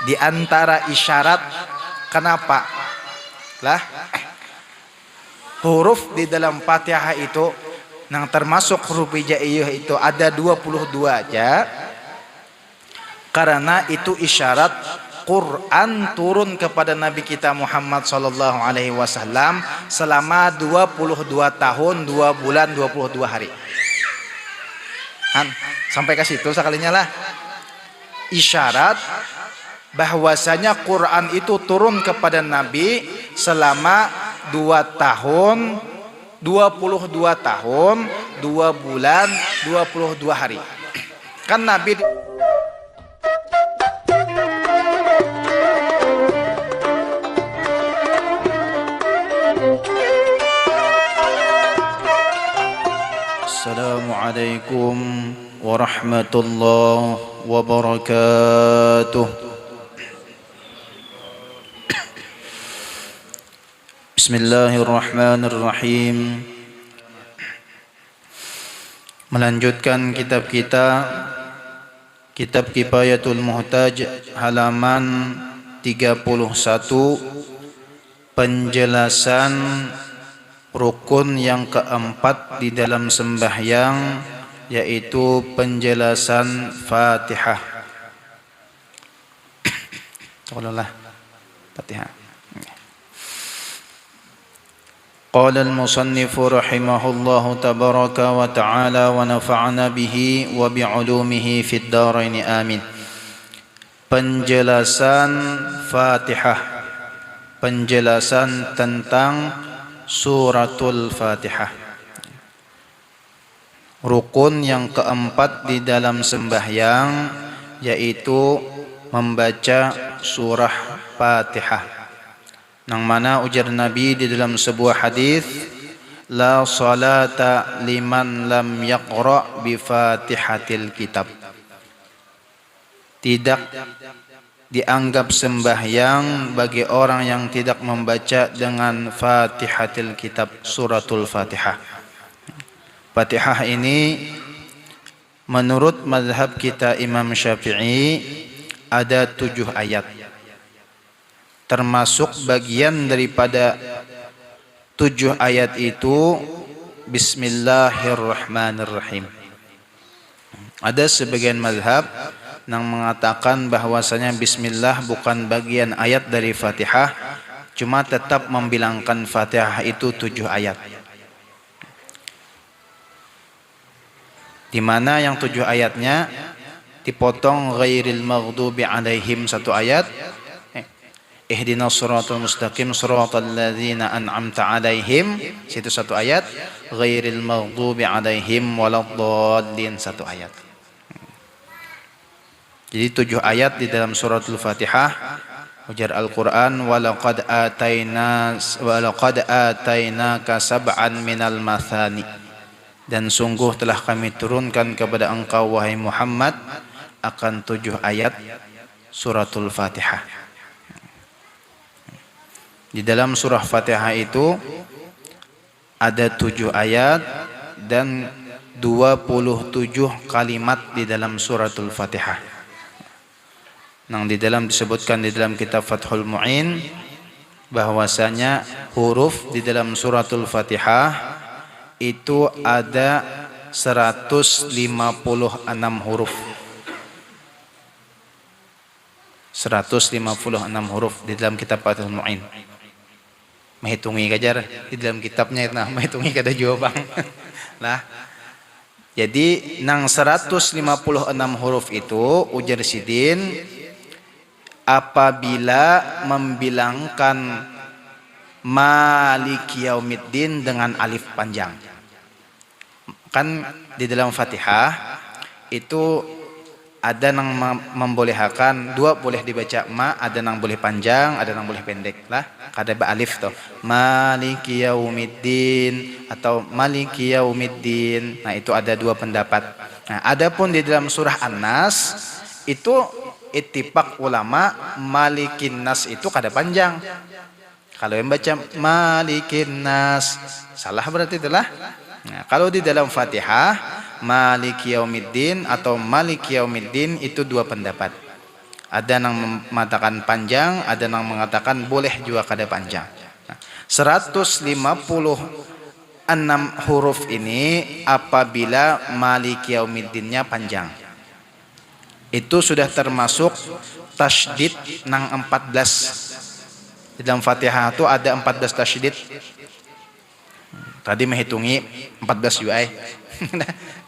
Di antara isyarat kenapa? Lah, huruf di dalam Fatihah itu yang termasuk huruf hijaiyah itu ada 22 aja. Karena itu isyarat Quran turun kepada Nabi kita Muhammad sallallahu alaihi wasallam selama 22 tahun, 2 bulan, 22 hari. Sampai ke situ sekalinya lah. Isyarat bahwasanya Quran itu turun kepada Nabi selama 2 tahun, 22 tahun, 2 bulan, 22 hari. Kan Nabi Assalamualaikum warahmatullahi wabarakatuh. Bismillahirrahmanirrahim. Melanjutkan kitab kita, kitab Kifayatul Muhtaj, halaman 31, penjelasan rukun yang keempat di dalam sembahyang, yaitu penjelasan Fatihah. Tolonglah Fatihah. Qala al-musannif rahimahullahu tabaraka wa ta'ala wa nafa'ana bihi wa bi'ulumihi fid dharain amin. Penjelasan Fatihah, penjelasan tentang suratul Fatihah. Rukun yang keempat di dalam sembahyang, yaitu membaca surah Fatihah. Nang mana ujar Nabi di dalam sebuah hadis, la salata liman lam yaqra bi Fatihatil kitab. Tidak dianggap sembahyang bagi orang yang tidak membaca dengan Fatihatil kitab, suratul Fatihah. Fatihah ini menurut mazhab kita Imam Syafi'i ada 7 ayat. Termasuk bagian daripada 7 ayat itu Bismillahirrahmanirrahim. Ada sebagian mazhab yang mengatakan bahwasanya Bismillah bukan bagian ayat dari Fatihah, cuma tetap membilangkan Fatihah itu 7 ayat. Di mana yang 7 ayatnya dipotong ghairil maghdubi alaihim 1 ayat, ihdinas siratal mustaqim siratal ladzina an'amta alaihim situ 1 ayat, ghairil maghdubi alaihim waladdallin 1 ayat. Jadi 7 ayat di dalam suratul Fatihah. Ujar Al-Quran, walaqad atainaka sab'an minal mathani. Dan sungguh telah kami turunkan kepada engkau wahai Muhammad akan 7 ayat suratul Fatihah. Di dalam surah Fatihah itu ada 7 ayat dan 27 kalimat di dalam suratul Fatihah. Yang di dalam disebutkan di dalam kitab Fathul Mu'in bahwasanya huruf di dalam suratul Fatihah itu ada 156 huruf. 156 huruf di dalam kitab Fathul Mu'in. Menghitungi kajar di dalam kitabnya itu, menghitungi kada jawab bang. Nah, jadi nang 156 huruf itu ujar sidin apabila membilangkan Maliki Yaumiddin dengan alif panjang. Kan di dalam Fatihah itu ada yang membolehkan 2 boleh dibaca ma, ada yang boleh panjang, ada yang boleh pendek lah. Kada alif tuh. Maliki Yaumiddin atau Maliki Yaumiddin. Nah, itu ada 2 pendapat. Nah, adapun di dalam surah An-Nas itu ittifaq ulama Malikin Nas itu kada panjang. Kalau yang baca Malikin Nas salah berarti itulah. Nah, kalau di dalam Fatihah Maliki Yaumiddin atau Maliki Yaumiddin itu 2 pendapat. Ada yang mengatakan panjang, ada yang mengatakan boleh juga kada panjang. Nah, 156 huruf ini apabila Maliki Yaumiddinnya panjang, itu sudah termasuk tasydid nang 14. Di dalam Fatihah itu ada 14 tasydid. Tadi menghitungi 14 UI.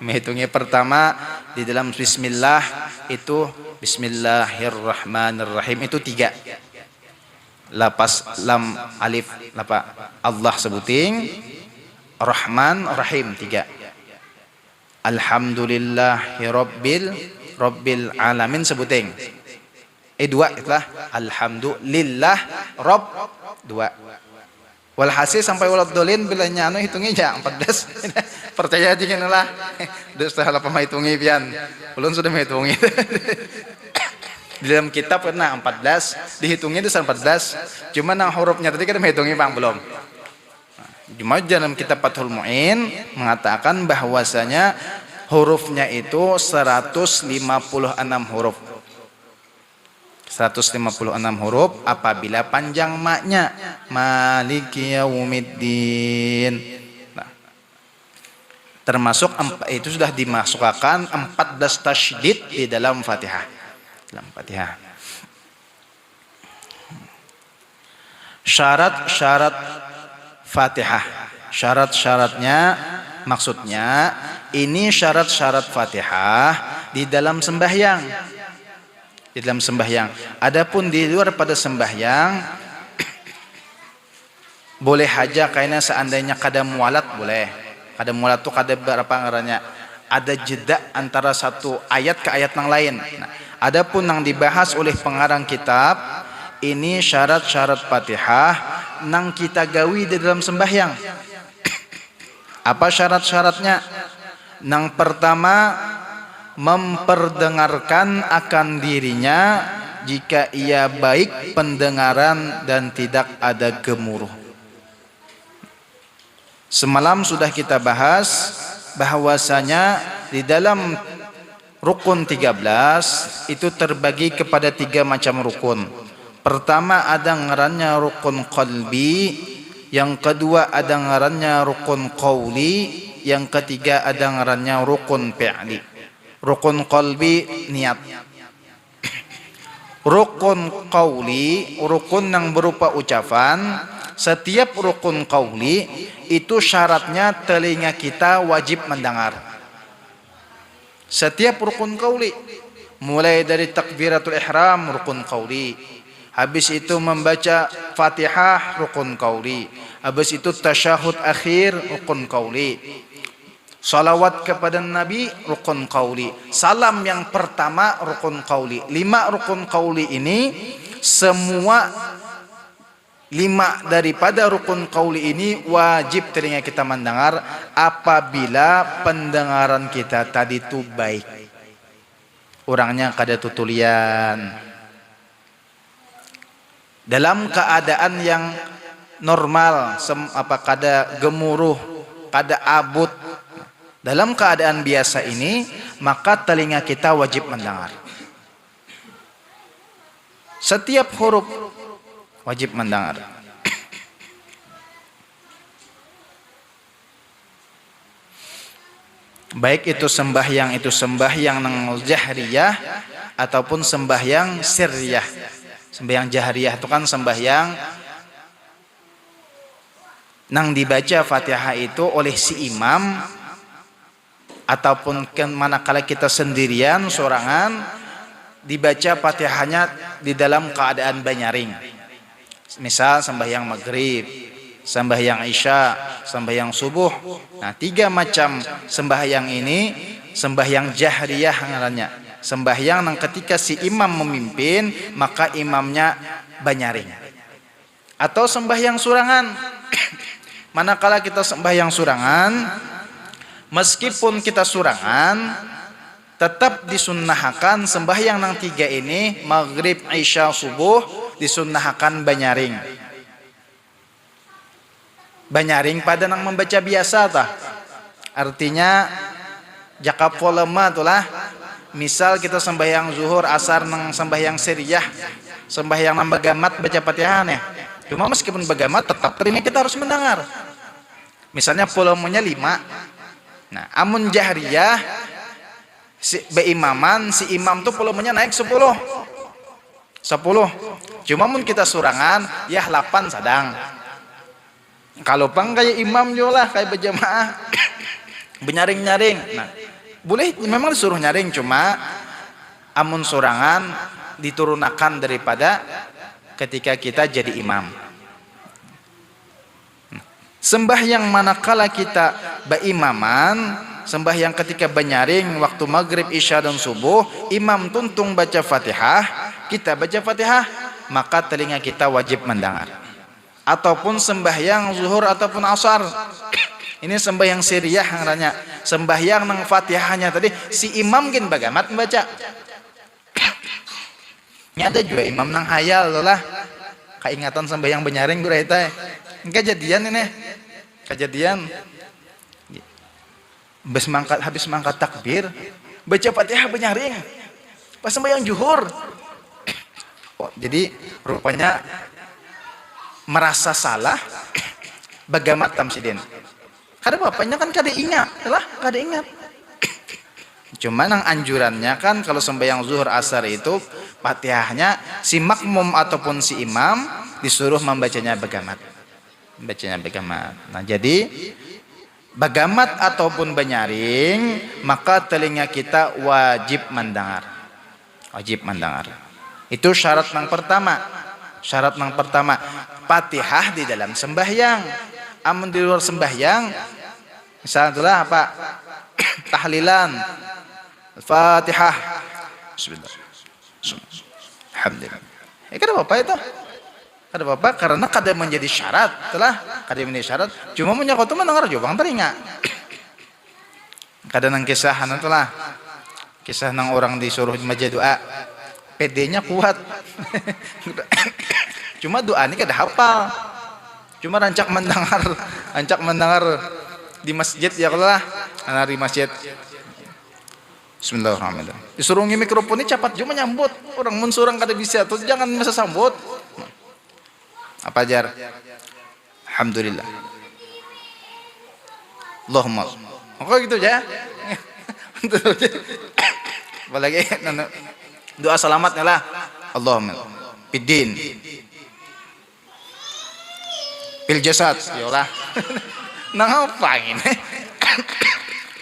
Menghitungi pertama di dalam bismillah itu bismillahirrahmanirrahim itu 3. Lapas lam alif lapa Allah sebuting, Rahman Rahim 3. Rabbil alamin sebuting. 2 itulah alhamdulillah rabb 2. Walhasil sampai waladhdallin bila nyano hitungi ja 14. Percaya aja kan lah. Setelah apa menghitungi pian. Ulun sudah menghitungi. Di dalam kitab pernah 14, dihitungi itu 14. Cuma nang hurufnya tadi kita menghitungi Bang belum. Cuma dalam kitab Fathul Mu'in mengatakan bahwasanya hurufnya itu 156 huruf. 156 huruf apabila panjang maknya Maliki Yaumiddin. Nah, termasuk itu sudah dimasukkan 14 tasydid di dalam Fatihah. Syarat-syarat Fatihah. Syarat-syaratnya maksudnya ini syarat-syarat Fatihah di dalam sembahyang. Di dalam sembahyang. Adapun di luar pada sembahyang boleh aja kayaknya seandainya kada mualat boleh. Kada mualat tuh kada berapa ngarannya. Ada jeda antara satu ayat ke ayat yang lain. Nah, adapun yang dibahas oleh pengarang kitab ini syarat-syarat Fatihah nang kita gawi di dalam sembahyang. Apa syarat-syaratnya? Nang pertama memperdengarkan akan dirinya jika ia baik pendengaran dan tidak ada gemuruh. Semalam sudah kita bahas bahwasanya di dalam rukun 13 itu terbagi kepada 3 macam rukun. Pertama ada ngarannya rukun qalbi, yang kedua ada ngarannya rukun qauli, yang ketiga ada ngarannya rukun fi'li. Rukun qalbi niat. Rukun qauli, rukun yang berupa ucapan. Setiap rukun qauli itu syaratnya telinga kita wajib mendengar. Setiap rukun qauli, mulai dari takbiratul ihram rukun qauli, habis itu membaca Fatihah rukun qauli, habis itu tasyahud akhir rukun qauli, salawat kepada Nabi rukun qauli, salam yang pertama rukun qauli. 5 rukun qauli ini semua 5 daripada rukun qauli ini wajib telinga kita mendengar apabila pendengaran kita tadi itu baik. Orangnya kada tutulian. Dalam keadaan yang normal, kada gemuruh, kada abut. Dalam keadaan biasa ini, maka telinga kita wajib mendengar. Setiap huruf wajib mendengar. Baik itu sembahyang nang jahriyah ataupun sembahyang sirriyah. Sembahyang jahriyah itu kan sembahyang nang dibaca Fatihah itu oleh si imam, ataupun manakala kita sendirian sorangan dibaca Fatihahnya di dalam keadaan banyaring. Misal sembahyang maghrib, sembahyang isya, sembahyang subuh. Nah, 3 macam sembahyang ini sembahyang jahriyah ngarannya. Sembahyang yang ketika si imam memimpin maka imamnya banyaring. Atau sembahyang surangan. Manakala kita sembahyang surangan, meskipun kita surangan, tetap disunnahkan sembahyang yang 3 ini maghrib, isya, subuh disunnahkan banyaring. Banyaring pada nang membaca biasa tah. Artinya jakap volema itulah Misal kita sembahyang zuhur, asar nang sembahyang siriyah, sembahyang nang bagamat baca Fatihah ya. Cuma meskipun bagamat tetap telinga kita harus mendengar. Misalnya volumenya 5. Nah, amun jahriyah si beimaman, si imam tuh volumenya naik 10. Cuma mun kita surangan ya 8 sadang. Kalau pang kayak imam juga lah, kayak berjamaah benyaring-nyaring. Nah, boleh memang disuruh nyaring, cuma amun surangan diturunakan daripada ketika kita jadi imam. Sembahyang manakala kita beimaman, sembahyang ketika benyaring waktu maghrib, isya dan subuh, imam tuntung baca Fatihah, kita baca Fatihah, maka telinga kita wajib mendengar. Ataupun sembahyang zuhur ataupun asar, ini sembahyang siriyah ngaranya, sembahyang nang Fatihahnya tadi si imam gin bagamat membaca. Nyata juga imam nang hayal lah, keingatan sembahyang benyaring gue eta. Kejadian ini, kejadian habis mangkat takbir baca Fatihah benyaring pas sembahyang zuhur. Oh, jadi rupanya merasa salah bagamat tamsidin. Kada bapaknya kan kada ingat, lah kada ingat. Cuma nang anjurannya kan kalau sembahyang zuhur asar itu Fatihahnya si makmum ataupun si imam disuruh membacanya bagamat. Nah, jadi bagamat ataupun benyaring, maka telinga kita wajib mendengar. Itu syarat yang pertama. Fatihah di dalam sembahyang. Amun di luar sembahyang, misalnya itulah apa? Tahlilan, Fatihah, Bismillah, Alhamdulillah. Kada apa itu? Kada apa karena kada menjadi syarat, Cuma menyangkut itu mendengar juga bang telinga. Kada nang kisah nang orang disuruh maja doa, PD-nya kuat. Cuma doa ini kada hafal. Cuma rancak mendengar di masjid ya Allah, di masjid. Bismillahirrahmanirrahim. Disuruh ngi mikrofon ini cepat juga menyambut. Orang mun surang kada bisa tuh jangan masa sambut. Apa jar? Alhamdulillah. Allahumma. Kok gitu aja? Apalagi doa selamatnya lah. Allahumma bidin. Bil jasad, yolah. Nang apa ini?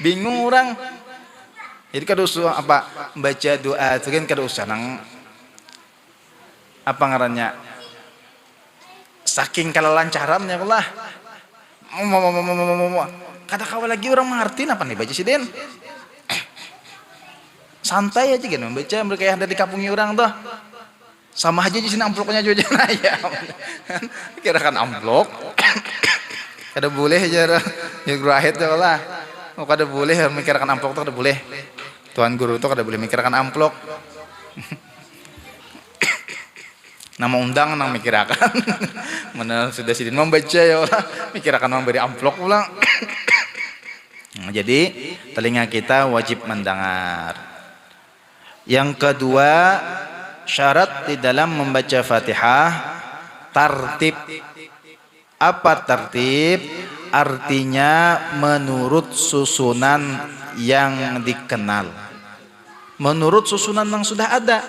Bingung orang. Jadi kada usah apa baca doa itu kan kada usah nang apa ngarannya? Saking kalalancarannya lah. Kada kawal lagi orang mengerti apa nih baca si Den. Santai aja gitu membaca mereka yang ada di kampungnya orang tuh. Sama aja di sini amplopnya juga ya. Kira kan amplop. Kada boleh aja ya grahit ya lah. Kada boleh mikirkan amplop tuh kada boleh. Tuan guru tuh kada boleh mikirkan amplop. Nama undang nang mikirakan. Mana sudah sidin membaca ya lah. Mikirakan memberi amplop pulang. Jadi telinga kita wajib mendengar. Yang kedua, syarat di dalam membaca Fatihah tartib. Apa tartib? Artinya menurut susunan yang dikenal, menurut susunan yang sudah ada,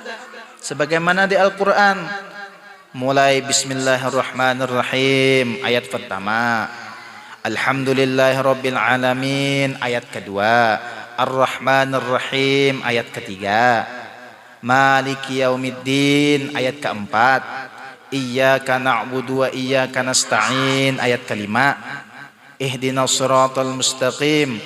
sebagaimana di Al-Quran. Mulai Bismillahirrahmanirrahim ayat pertama, Alhamdulillahirabbil alamin ayat kedua, Ar-Rahmanir-Rahim ayat ketiga, Maliki yaumiddin ayat keempat, Iyyaka na'budu wa iyyaka nasta'in ayat kelima, Ihdinas siratal mustaqim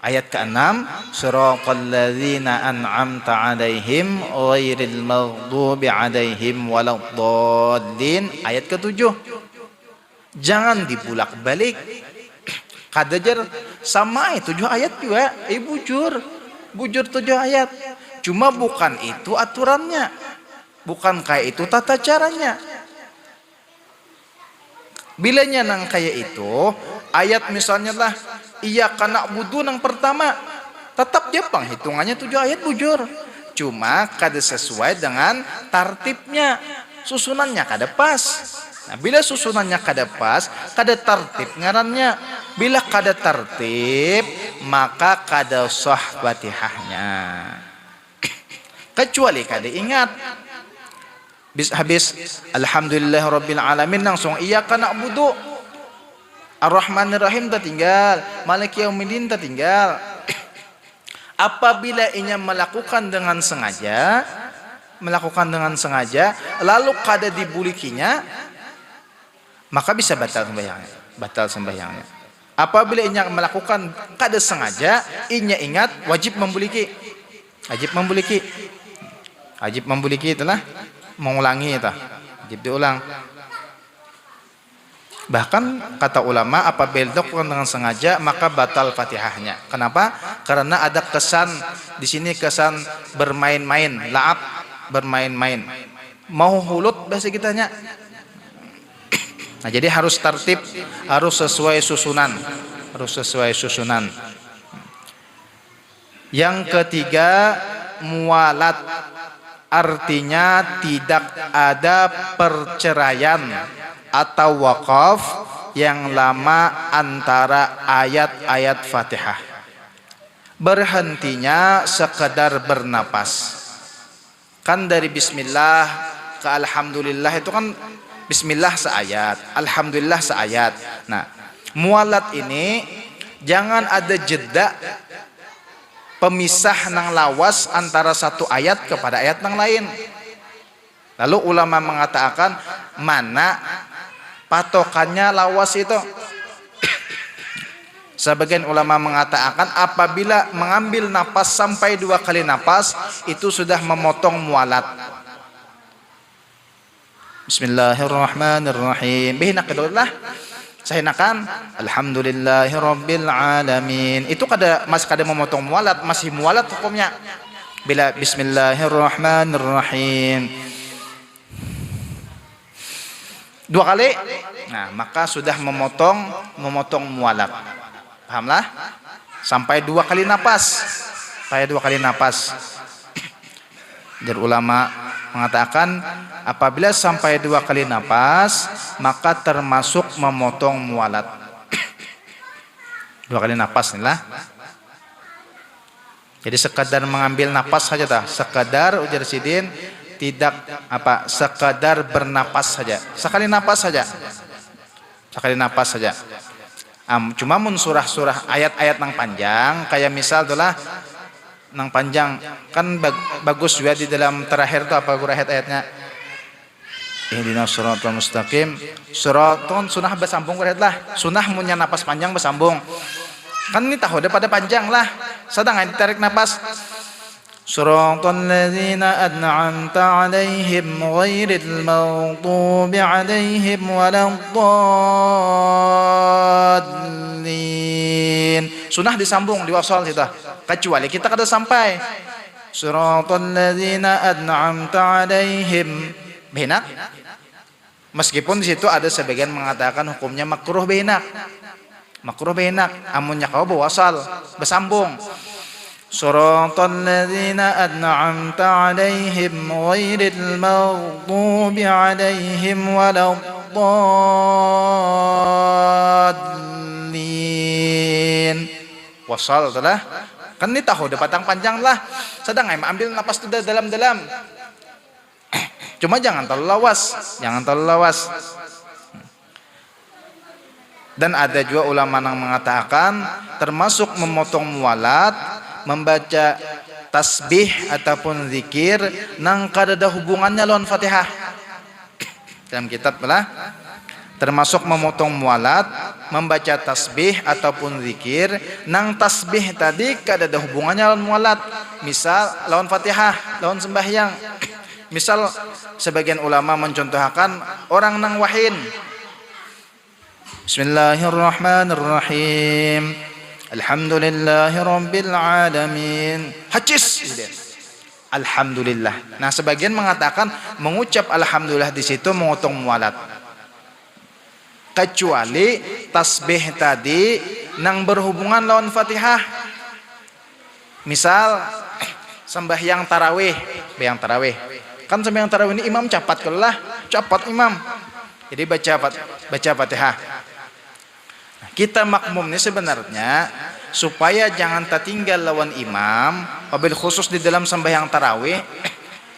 ayat keenam, Siratal ladzina an'amta 'alaihim ghairil maghdubi 'alaihim waladdallin ayat ketujuh. Jangan dibulak-balik. Kadajar sama 7 ayat juga, bujur 7 ayat. Cuma bukan itu aturannya, bukan kayak itu tata caranya. Bilanya nang kayak itu ayat misalnya lah iyyaka na'budu nang pertama, Tetap Jepang hitungannya 7 ayat bujur. Cuma kada sesuai dengan tartibnya, susunannya kada pas. Nah, bila susunannya kada pas, kada tertib ngarannya. Bila kada tertib, maka kada sah Fatihahnya. Kecuali kada ingat. Habis alhamdulillahirabbil alamin langsung iyyaka na'budu ar-rahmanir rahim tertinggal, maliki yaumiddin tertinggal. Apabila inya melakukan dengan sengaja, lalu kada dibulikinya, maka bisa batal sembahyangnya. Apabila inya melakukan kada sengaja, inya ingat wajib membuliki itulah mengulangi itu, wajib diulang. Bahkan kata ulama apabila dilakukan dengan sengaja maka batal Fatihahnya. Kenapa? Karena ada kesan di sini, kesan bermain-main, la'ab, bermain-main. Mau hulut bahasa kitanya. Nah, jadi harus tertib, harus sesuai susunan. Yang ketiga, mualat. Artinya tidak ada perceraian atau wakaf yang lama antara ayat-ayat Fatihah. Berhentinya sekedar bernapas. Kan dari bismillah ke alhamdulillah itu kan bismillah seayat, alhamdulillah seayat. Nah, mualat ini jangan ada jeda pemisah nang lawas antara satu ayat kepada ayat nang lain. Lalu ulama mengatakan mana patokannya lawas itu? Sebagian ulama mengatakan apabila mengambil napas sampai 2 kali napas itu sudah memotong mualat. Bismillahirrahmanirrahim. Bihinak kedua saya nakan alhamdulillahirabbil alamin. Itu masih kada memotong mualat, masih mualat hukumnya. Bila bismillahirrahmanirrahim 2 kali, nah maka sudah memotong mualat. Pahamlah? Sampai 2 kali napas. Dari ulama mengatakan apabila sampai 2 kali napas maka termasuk memotong mualat. 2 kali napas inilah. Jadi sekadar mengambil napas saja sekadar ujar sidin tidak sekadar bernapas saja. Sekali napas saja. Cuma mun surah-surah ayat-ayat nang panjang kayak misal itulah nang panjang kan bagus juga di dalam terakhir tuh apa ayat-ayatnya ihdinas siratal mustaqim siraton sunah bersambung lah sunah munnya napas panjang bersambung kan ini tahu pada panjang lah sedang ditarik napas siratal ladzina an'amta 'alaihim ghairil maghdubi 'alaihim waladdallin sunah disambung diwasal kita kecuali kita kada sampai siratal ladzina an'amta 'alaihim benak. Meskipun di situ ada sebagian mengatakan hukumnya makruh benak. Amunnya kau bawasal bersambung. Siratal ladzina an'amta 'alaihim ghairil maghdubi 'alaihim waladdallin. Wasal telah. Kan ini tahu udah patang panjang lah. Sedang ambil napas itu dalam-dalam. Cuma jangan terlalu lawas. Dan ada juga ulama yang mengatakan termasuk memotong mualat membaca tasbih ataupun zikir nang kada ada hubungannya lawan Fatihah. Dalam kitab lah termasuk memotong mualat membaca tasbih ataupun zikir nang tasbih tadi kada ada hubungannya lawan mualat. Misal lawan Fatihah, lawan sembahyang. Misal sebagian ulama mencontohkan orang nang wahin Bismillahirrahmanirrahim Alhamdulillahirabbil alamin hacis alhamdulillah. Nah sebagian mengatakan mengucap alhamdulillah di situ memotong mualat kecuali tasbih tadi nang berhubungan lawan Fatihah. Misal sembahyang tarawih, kan sembahyang tarawih ini imam cepat kelah, cepat imam. Jadi baca Fatihah. Nah, kita makmum ini sebenarnya supaya jangan tertinggal lawan imam, wabil khusus di dalam sembahyang tarawih,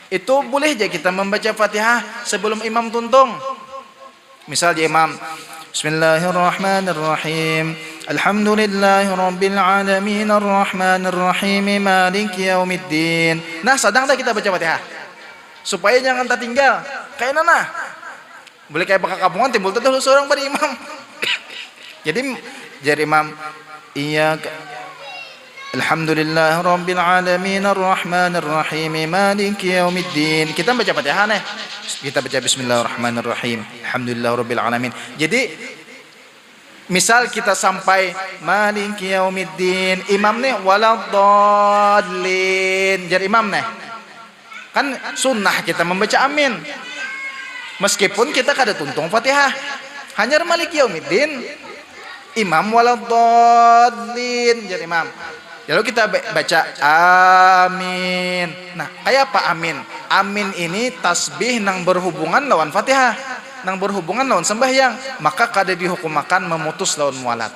itu boleh aja kita membaca Fatihah sebelum imam tuntung. Misal dia imam, Bismillahirrahmanirrahim. Alhamdulillahirabbil alamin arrahmanir rahim maliki yaumiddin. Nah, sedang dah kita baca Fatihah. Supaya jangan tertinggal. Kayak nana. Boleh kayak bakal kampungan timbul tuh seorang pada imam. Jadi imam, iyyaka Alhamdulillahirabbil alamin arrahmanir rahim maliki yaumiddin. Kita baca Fatihah nih. Kita baca bismillahirrahmanirrahim. Alhamdulillahirabbil alamin. Jadi misal kita sampai maliki yaumiddin, imam nih waladdallin. Jadi imam nih. Kan sunnah kita membaca amin. Meskipun kita kada tuntung Fatihah. Hanya maliki yaumiddin, imam waladdallin. Jadi imam. Lalu kita baca amin. Nah, kayak apa amin? Amin ini tasbih nang berhubungan lawan Fatihah, nang berhubungan lawan sembahyang, maka kada dihukumakan memutus lawan mualat.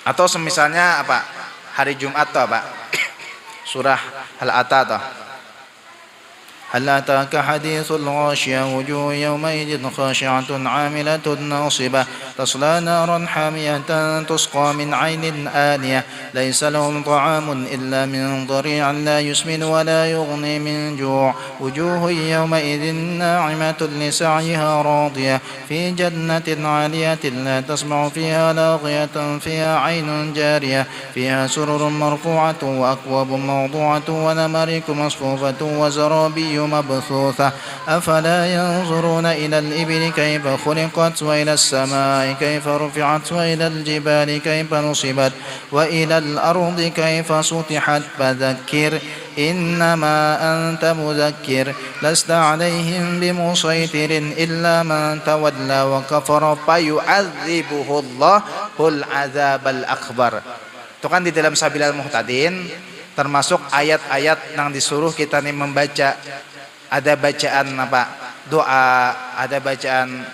Atau semisalnya apa? Hari Jumat atau apa? Surah Al-Ata atau هل أتاك حديث الغاشية وجوه يومئذ خاشعة عاملة ناصبة تصلى نارا حامية تسقى من عين آنية ليس لهم طعام إلا من ضريع لا يسمن ولا يغني من جوع وجوه يومئذ ناعمة لسعيها راضية في جنة عالية لا تسمع فيها لاغية فيها عين جارية فيها سرر مرفوعة وأكواب موضوعة ونمارق مصفوفة وزرابي مبثوثة أفلا ينظرون إلى الإبل كيف خلقت وإلى السماء كيف رفعت وإلى الجبال كيف نصبت وإلى الأرض كيف سطحت فذكر إنما أنت مذكر لست عليهم بمسيطر إلا من تولى وكفر فيعذبه الله العذاب الأكبر. Itu kan di dalam Sabilal Muhtadin termasuk ayat-ayat yang disuruh kita nih membaca. Ada bacaan apa? Doa, ada bacaan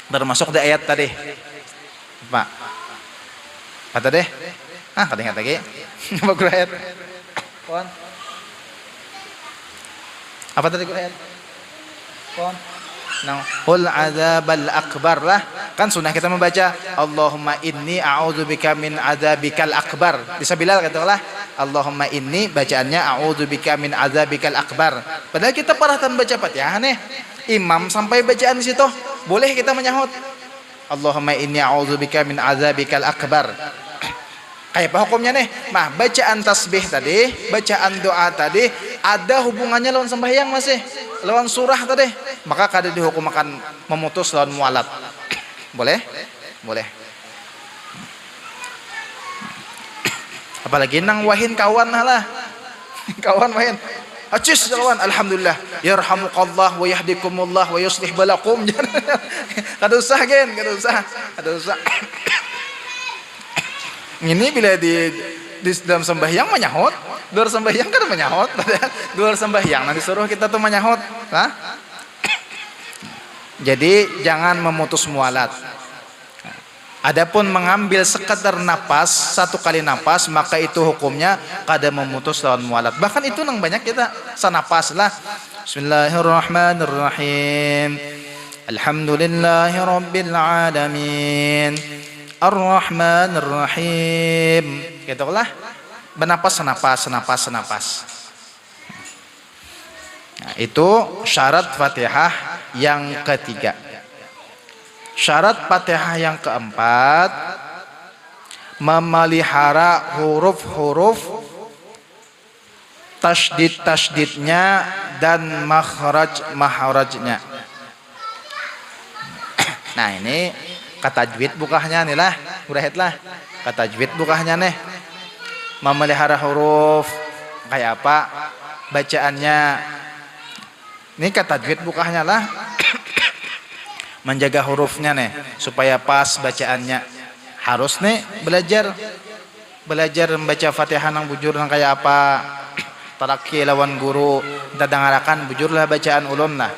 termasuk di ayat tadi. Pak. Apa tadi? Tadi ingat lagi. Apa guru ayat? Kon. Apa tadi guru ayat? Kon. Hul adzabal akbar lah. Kan sunnah kita membaca Allahumma inni a'udzubika min adzabikal akbar. Bisa bilal katalah Allahumma inni, bacaannya a'udzubika min adzabikal akbar. Padahal kita parahkan baca Fatihah nih. Imam sampai bacaan di situ, boleh kita menyahut Allahumma inni a'udzubika min adzabikal akbar. Kayak apa hukumnya nih? Nah, bacaan tasbih tadi, bacaan doa tadi ada hubungannya lawan sembahyang masih, lawan surah tadi. Maka kada dihukumkan memutus lawan mualat. Boleh? Boleh. Apalagi nang wahin kawan lah. Kawan wahin. Acis kawan, alhamdulillah. Yarhamukallah wa yahdikumullah wa yuslih balakum. Kada usah gen, kada usah. Ini bila di dalam sembahyang menyahut, luar sembahyang kan menyahut, luar sembahyang nanti suruh kita tuh menyahut, Jadi jangan memutus mualat. Adapun mengambil sekedar napas, satu kali napas, maka itu hukumnya kada memutus lawan mualat. Bahkan itu nang banyak kita sanapas lah. Bismillahirrahmanirrahim. Alhamdulillahirabbil alamin. Ar-Rahmanir-Rahim. Gitulah. Bernapas, senapas. Nah, itu syarat Fatihah yang ketiga. Syarat Fatihah yang keempat, memelihara huruf-huruf tasydid-tasydidnya dan makhraj-makhrajnya. Nah, ini kata tajwid bukahnya nih lah, lah. Kata tajwid bukahnya nih. Memelihara huruf kayak apa bacaannya. Ini kata tajwid bukahnya lah. Menjaga hurufnya nih supaya pas bacaannya. Harus nih belajar belajar membaca Fatihah nang bujur nang kayak apa, taraki lawan guru, dadangarakan bujurlah bacaan ulun lah.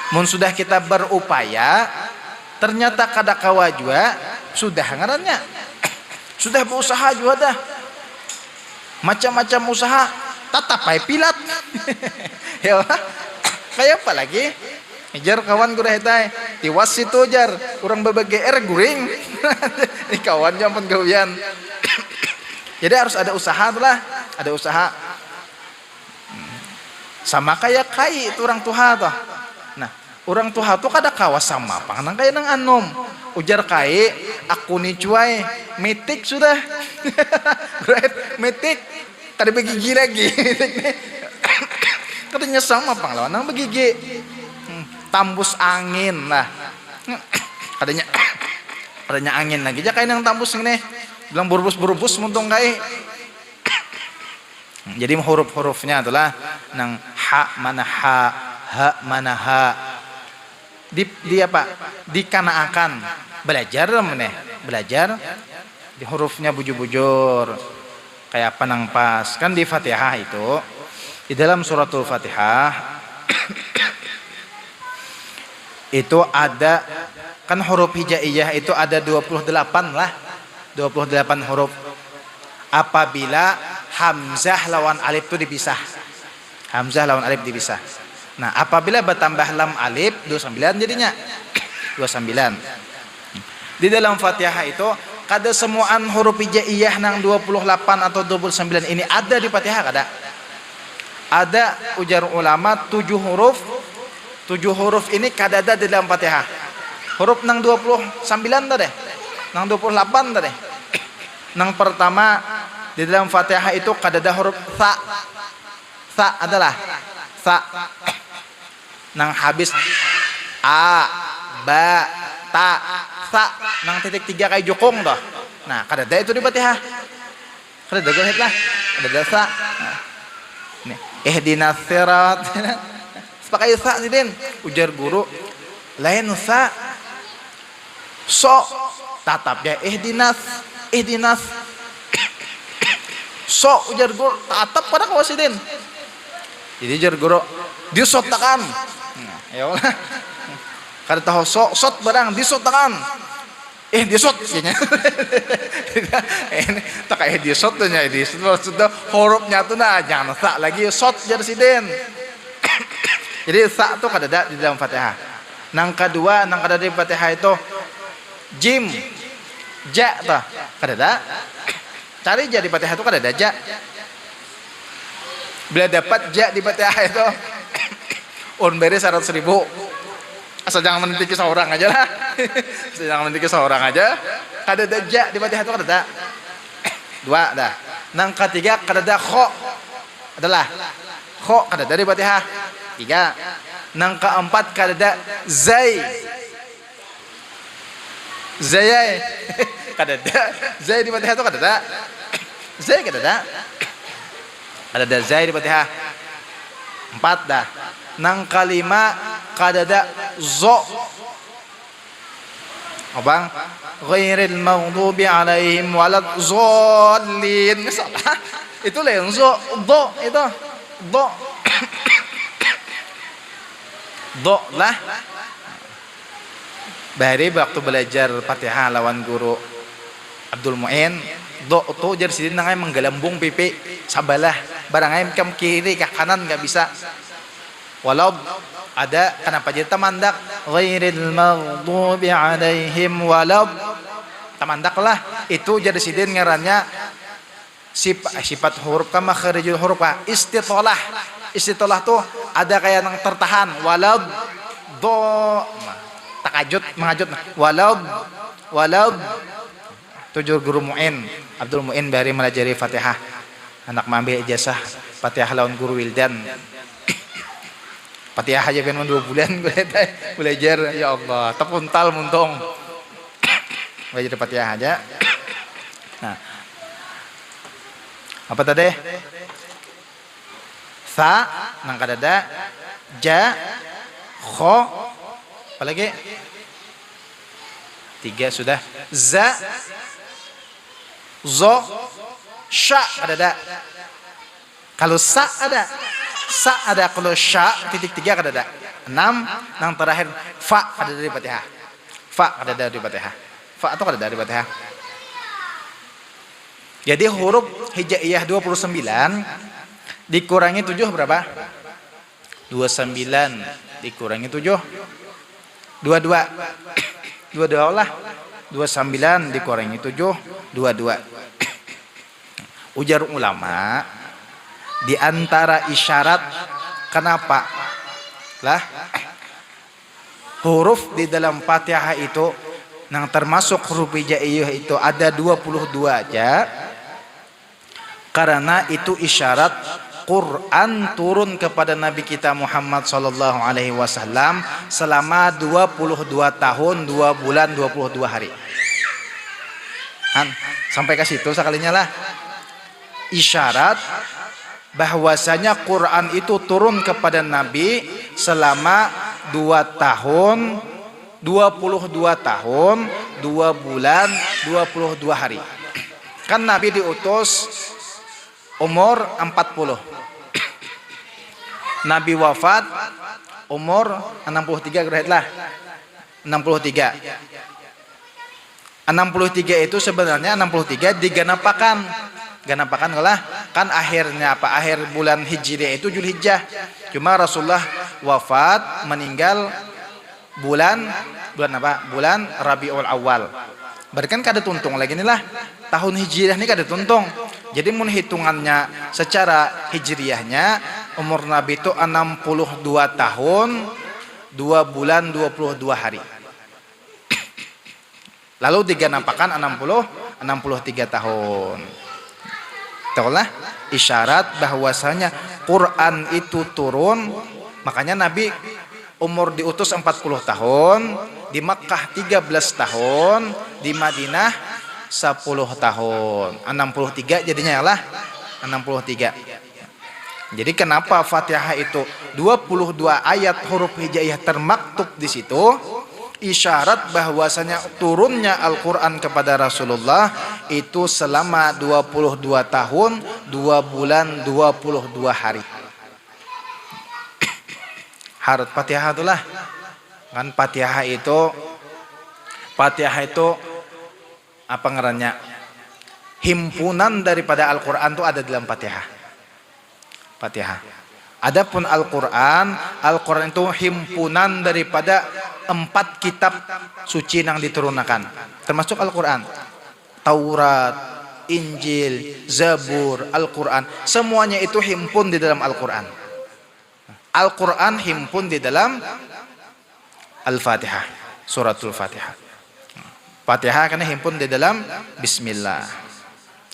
Mun sudah kita berupaya, ternyata kada kawa juga, sudah ngarannya. Sudah berusaha juga dah. Macam-macam usaha, tetap ay pilat. Ya, kayak apa lagi? Jar kawan guru hetai, tiwas itu jar, kurang BBGR guring. Ini kawan jampun gawian. Jadi harus ada usaha tuh lah, ada usaha. Sama kayak kai itu orang tua tuh. Nah, orang tua tuh kada kawas sama pangan kayak nang anom. Ujar kai, aku nih cuai, metik sudah. Metik, tadi begigi lagi. Katanya sama panglawan nang begigi. Tambus angin lah. Katanya angin lagi. Jadi kayak nang tambus ini, bilang burbus muntong kai. Jadi huruf-hurufnya adalah nang ha mana mana ha. Di apa? Dikanaakan. Belajar meneh, belajar di hurufnya bujur-bujur. Kayak apa nang pas. Kan di Fatihah itu, di dalam suratul Fatihah itu ada kan huruf hijaiyah itu ada 28 lah. 28 huruf. Apabila hamzah lawan alif itu dipisah. Hamzah lawan alif dipisah. Nah, apabila bertambah lam alif 29 jadinya 29. Di dalam Fatihah itu kada semuaan huruf hijaiyah nang 28 atau 29 ini ada di Fatihah kada. Ada ujar ulama 7 huruf. 7 huruf ini kada ada di dalam Fatihah. Huruf nang 29 tadi. Nang 28 tadi. Nang pertama di dalam Fatihah itu kada ada huruf sa. Sa adalah sa. Nang habis a, ba, ta, sa. Nang titik 3 kayak jokong toh. Nah, kada ada itu di Fatihah. Kada ada gahit lah. Kada ada sa. Nih, ihdinas sirat. Pakai sa sidin. Ujar guru, lain sa. So tatap ya ihdinas. So ujar guru tatap pada kau sidin. Jadi ujar guru disotakan. Ya Allah. Kada tahu sot barang disotakan. Disot kayaknya. Ini tak kayak disot tuh nya ini. Sudah hurufnya tuh nah jangan sa lagi sot jar sidin. Jadi sa itu kada ada di dalam Fatihah. Nang kedua, nang kada ada di Fatihah itu jim, ja tah. Kada ada. Cari ja di Fatihah itu kada ada ja. Bila dapat ja di Fatihah itu on beri 100.000. Asal jangan menitiki seorang aja lah. Asal jangan menitiki seorang aja. Kada ada ja di Fatihah itu kada ada. Dua dah. Nang ketiga kada ada kho. Adalah kho kada ada di Fatihah. 3. Nang keempat kada ada zai. Zai. Kada ada. Zai di Fatihah itu kada ada. Zai kada ada. Kada ada zai di Fatihah. 4 dah. Nang kelima kada ada zo. Abang, ghairil maghdubi alaihim waladhdallin. Salah. Itu lah yang zo, do itu. Do. Do lah. Bari waktu belajar Fatihah lawan guru Abdul Muin, do to jar sidin nangay menggelembung pipi sabalah barangay kam kiri ke kanan enggak bisa. Walau ada kenapa jadi tamandak ghairil maghdubi alaihim walad tamandak lah itu jadi sidin ngarannya sifat huruf ka makharijul huruf ka istitalah. Istitalah tuh ada kayak yang tertahan walad do takajut mengajut walad tujuh guru Muin Abdul Muin bari melajari Fatihah anak mengambil ijazah Fatihah lawan guru Wildan. Fatihah aja kan 2 bulan belajar ya Allah tepuntal muntong belajar Fatihah aja. Nah, apa tadi? Sa, nang kada ada, ja, kho, apalagi? 3 sudah. Za, zo, sya kadada. Kalau sa ada, kalau sya titik 3 kadada. 6 nang terakhir fa kadada di Fatihah. Fa kadada di Fatihah. Fa atau kadada di Fatihah. Jadi huruf hijaiyah 29 dikurangi 7 berapa? 29 dikurangi 7 22 lah. 29 dikurangi 7 22. Ujar ulama, di antara isyarat kenapa lah huruf di dalam Fatihah itu yang termasuk huruf hijaiyah itu ada 22 aja, karena itu isyarat Quran turun kepada Nabi kita Muhammad sallallahu alaihi wasallam selama 22 tahun 2 bulan 22 hari. Sampai ke situ sekalinya lah. Isyarat bahwasanya Quran itu turun kepada Nabi selama 2 tahun 22 tahun 2 bulan 22 hari. Kan Nabi diutus umur 40. Nabi wafat umur 63 lah. 63 itu sebenarnya 63 diganapakan lah, kan akhirnya apa? Akhir bulan Hijriah itu Zulhijjah. Cuma Rasulullah wafat meninggal bulan apa? Bulan Rabiul Awal. Berarti kan kada tuntung lagi nih lah. Tahun Hijriah ini kada tuntung. Jadi mun hitungannya secara Hijriahnya umur Nabi itu 62 tahun 2 bulan 22 hari. Lalu diganapakan 63 tahun. Itulah isyarat bahwasanya Quran itu turun. Makanya Nabi umur diutus 40 tahun, di Makkah 13 tahun, di Madinah 10 tahun. 63 jadinya lah 63. Jadi kenapa Fatihah itu 22 ayat huruf hijaiyah termaktub di situ? Isyarat bahwasanya turunnya Al-Quran kepada Rasulullah itu selama 22 tahun 2 bulan 22 hari. Harut Fatihah itulah kan. Fatihah itu apa ngarannya, himpunan daripada Al-Quran itu ada dalam Fatihah. Adapun Al-Quran itu himpunan daripada 4 kitab suci yang diturunkan, termasuk Al-Quran. Taurat, Injil, Zabur, Al-Quran, semuanya itu himpun di dalam Al-Quran. Al-Quran himpun di dalam Al-Fatihah, suratul Fatihah. Fatihah karena himpun di dalam Bismillah.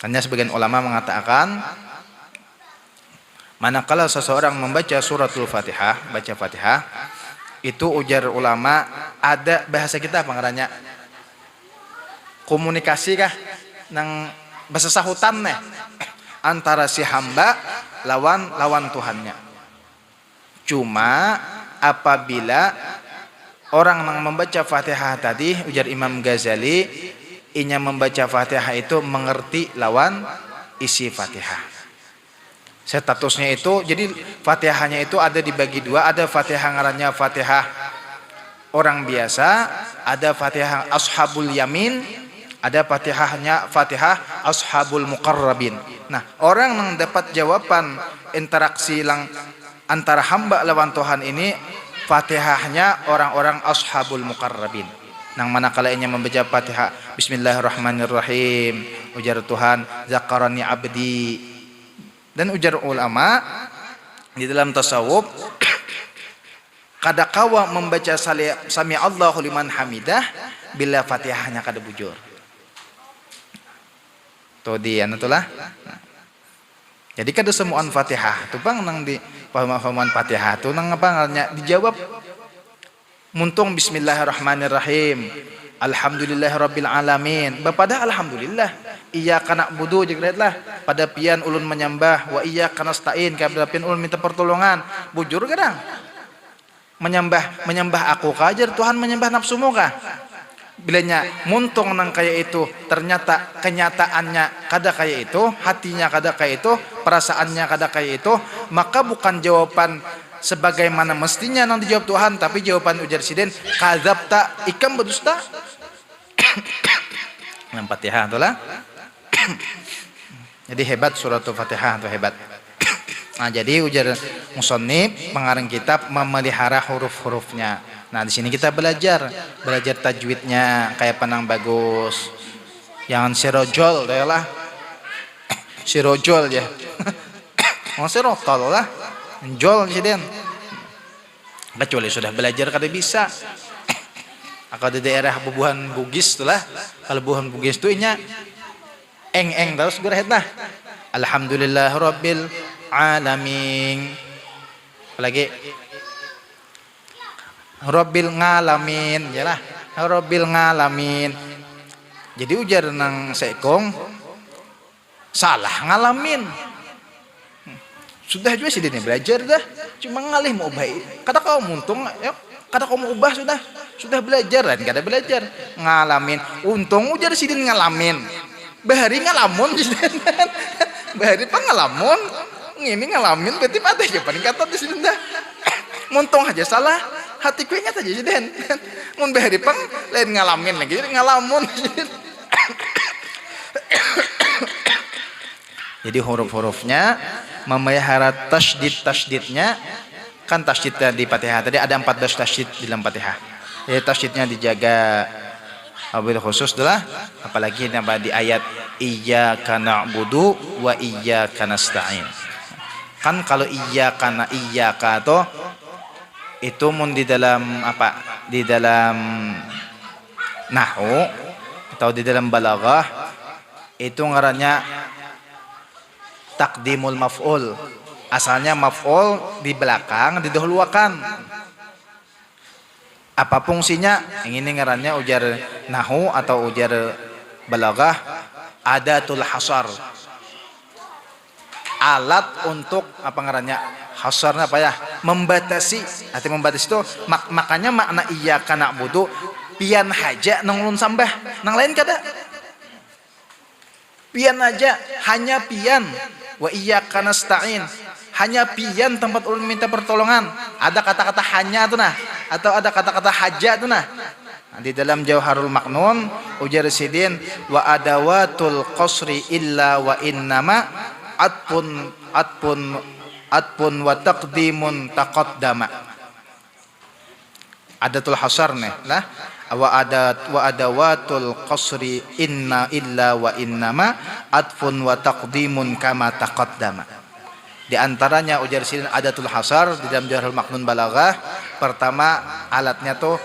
Hanya sebagian ulama mengatakan, manakala seseorang membaca suratul Fatihah, baca Fatihah, itu ujar ulama ada bahasa kita apa ngarannya? Komunikasi kah? Nang bahasa sahutan nih antara si hamba lawan Tuhannya. Cuma apabila orang yang membaca Fatihah tadi, ujar Imam Ghazali, inya membaca Fatihah itu mengerti lawan isi Fatihah. Statusnya itu, jadi Fatihahnya itu ada dibagi 2, ada Fatihah ngarannya Fatihah orang biasa, ada Fatihah Ashabul Yamin, ada Fatihah Ashabul Muqarrabin. Nah, orang yang dapat jawaban interaksi antara hamba lawan Tuhan ini, Fatihahnya orang-orang Ashabul Muqarrabin. Nang manakala inya membaca Fatihah Bismillahirrahmanirrahim, ujar Tuhan zakarani abdi. Dan ujar ulama di dalam tasawuf, kada kawa membaca sami Allahu liman hamidah bila Fatihahnya kada bujur. Tuh dia natulah. Jadi kada semuaan Fatihah tu bang nang di pahaman Fatihah tu nang apa ngaranya dijawab muntung Bismillahirrahmanirrahim, Alhamdulillahirabbil alamin. Bapada alhamdulillah, iyyaka na'budu jegretlah pada pian ulun menyembah, wa iyyaka nasta'in kepada pian ulun minta pertolongan. Bujur kadang menyembah aku kajar Tuhan menyembah nafsumu kah? Bilanya muntung nang kayak itu, ternyata kenyataannya kada kayak itu, hatinya kada kayak itu, perasaannya kada kayak itu, maka bukan jawaban sebagaimana mestinya nang dijawab Tuhan, tapi jawaban ujar siden kadzabta, ikam berdusta. Yang Fatihah itulah. Jadi hebat surat Fatihah itu hebat. Nah, jadi ujar musannif pengarang kitab memelihara huruf-hurufnya. Nah, di sini kita belajar tajwidnya kayak panang bagus. Jangan sirojol lah. Sirojol ya. Mau sirotol lah. Jol siden. Kecuali sudah belajar kada bisa. Kalau di daerah bubuhan Bugis itulah. Kalau bubuhan Bugis itu nya eng terus gurah nah. Alhamdulillah rabbil alamin. Apalagi Rabbil ngalamin, yalah. Rabbil ngalamin. Jadi ujar nang sekong salah ngalamin. Sudah juga sih dia belajar dah. Cuma ngalih mau baik. Kata kau muntung, ya. Kata kau mau ubah sudah belajar kan? Kada belajar ngalamin. Untung ujar sidin ngalamin. Bahari ngalamun sidin. Bahari pengalamun. Ini ngalamin berarti ada aja paling kata di sini dah. Muntung aja salah. Hati ku ingat aja sidin. Mun bahari pang lain ngalamin lagi ngalamun. Jadi huruf-hurufnya memelihara tasydidnya kan tasydidnya di Fatihah tadi ada 14 tasydid di dalam Fatihah. Jadi tasydidnya dijaga wabil khusus adalah apalagi di ayat iyyaka na'budu wa iyyaka nasta'in. Kan kalau iyyaka toh itu mun di dalam apa? Di dalam nahwu atau di dalam balaghah itu ngarannya takdimul maf'ul. Asalnya maf'ul di belakang didahulukan. Apa fungsinya? Yang ini ngarannya ujar nahwu atau ujar balaghah adatul hasar. Alat untuk apa ngarannya? Hasarnya apa ya? Membatasi. Arti membatasi itu makanya makna iyyaka na'budu pian haja nang ulun sambah. Nang lain kada. Pian aja, hanya pian. Wa iyyaka nasta'in. Hanya pian tempat ulun minta pertolongan. Ada kata-kata hanya tuh nah atau ada kata-kata haja tuh nah. Di dalam Jauharul Maknun ujar sidin wa adawatul qasri illa wa innama atpun wa taqdimun taqaddama. Adatul hasar nih lah wa adawatul qasri inna illa wa innama atfun wa taqdimun kama taqaddama. Di antaranya ujar sidin adatul hasar di dalam Jauharul Maknun balaghah pertama alatnya tuh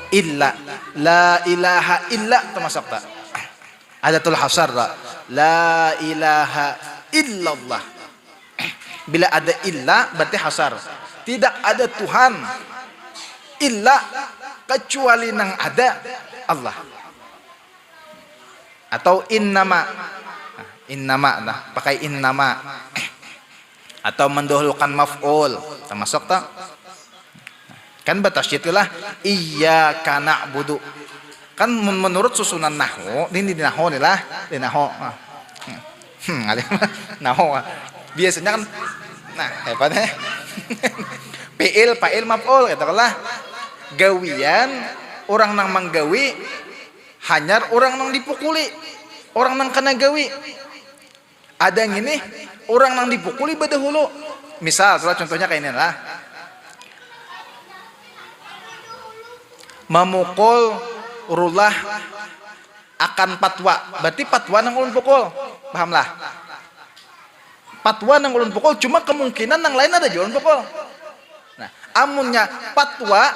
illa la ilaha illa termasuk tak adatul hasar tak la ilaha illallah. Bila ada illa berarti hasar. Tidak ada Tuhan illa kecuali nang ada Allah. Atau innama nah pakai innama atau mendahulukan maf'ul termasuk tak kan batasyid itulah iyyaka na'budu kan menurut susunan nahwu ini di nahwu nih lah di nahwu nahwu biasanya kan nah hebatnya fa'il maf'ul katakanlah gawian orang nang manggawi hanyar orang nang dipukuli orang nang kena gawi ada yang ini orang nang dipukuli badahulu misal contohnya kayak ini lah memukul rulah akan patwa berarti patwa nang ulun pukul pahamlah patwa nang ulun pukul cuma kemungkinan nang lain ada jualan pukul nah amunnya patwa